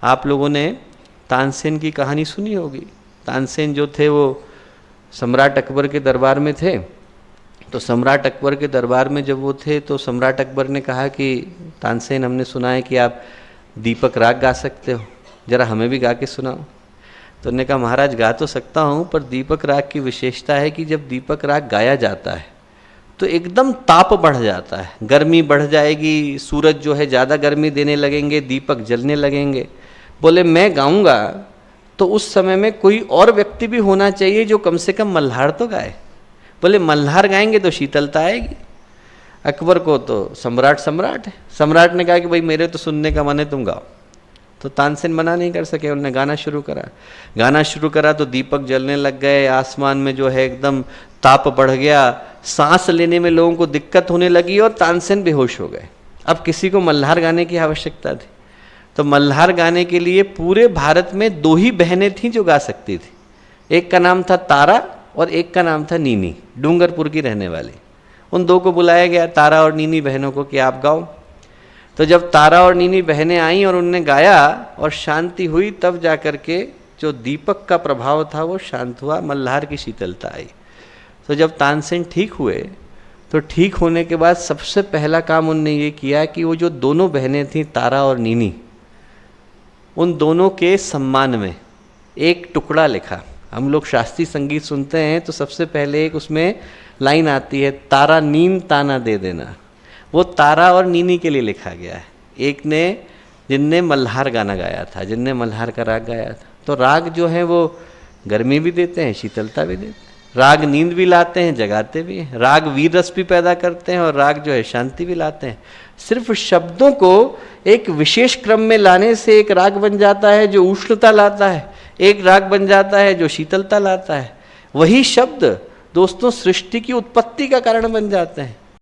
आप लोगों ने तानसेन की कहानी सुनी होगी। तानसेन जो थे वो सम्राट अकबर के दरबार में थे। तो सम्राट अकबर के दरबार में जब वो थे तो सम्राट अकबर ने कहा कि तानसेन, हमने सुना है कि आप दीपक राग गा सकते हो, ज़रा हमें भी गा के सुनाओ। तो उन्होंने कहा महाराज गा तो सकता हूँ, पर दीपक राग की विशेषता है कि जब दीपक राग गाया जाता है तो एकदम ताप बढ़ जाता है, गर्मी बढ़ जाएगी, सूरज जो है ज़्यादा गर्मी देने लगेंगे, दीपक जलने लगेंगे। बोले मैं गाऊंगा तो उस समय में कोई और व्यक्ति भी होना चाहिए जो कम से कम मल्हार तो गाए। बोले मल्हार गाएंगे तो शीतलता आएगी। अकबर को तो सम्राट है, सम्राट ने कहा कि भाई मेरे तो सुनने का मन है, तुम गाओ। तो तानसेन मना नहीं कर सके, उन्होंने गाना शुरू करा तो दीपक जलने लग गए, आसमान में जो है एकदम ताप बढ़ गया, सांस लेने में लोगों को दिक्कत होने लगी और तानसेन बेहोश हो गए। अब किसी को मल्हार गाने की आवश्यकता थी, तो मल्हार गाने के लिए पूरे भारत में 2 ही बहनें थीं जो गा सकती थी। एक का नाम था तारा और एक का नाम था नीनी, डूंगरपुर की रहने वाली। उन 2 को बुलाया गया, तारा और नीनी बहनों को, कि आप गाओ। तो जब तारा और नीनी बहनें आईं और उनने गाया और शांति हुई, तब जा कर के जो दीपक का प्रभाव था वो शांत हुआ, मल्हार की शीतलता आई। तो जब तानसेन ठीक हुए तो ठीक होने के बाद सबसे पहला काम उनने ये किया कि वो जो दोनों बहनें थीं तारा और नीनी, उन दोनों के सम्मान में एक टुकड़ा लिखा। हम लोग शास्त्रीय संगीत सुनते हैं तो सबसे पहले एक उसमें लाइन आती है, तारा नीन ताना दे देना। वो तारा और नीनी के लिए लिखा गया है। एक ने, जिनने मल्हार गाना गाया था, जिनने मल्हार का राग गाया था। तो राग जो है वो गर्मी भी देते हैं, शीतलता भी देते हैं। राग नींद भी लाते हैं, जगाते भी हैं। राग वीर रस भी पैदा करते हैं और राग जो है शांति भी लाते हैं। सिर्फ शब्दों को एक विशेष क्रम में लाने से एक राग बन जाता है जो उष्णता लाता है, एक राग बन जाता है जो शीतलता लाता है। वही शब्द दोस्तों सृष्टि की उत्पत्ति का कारण बन जाते हैं।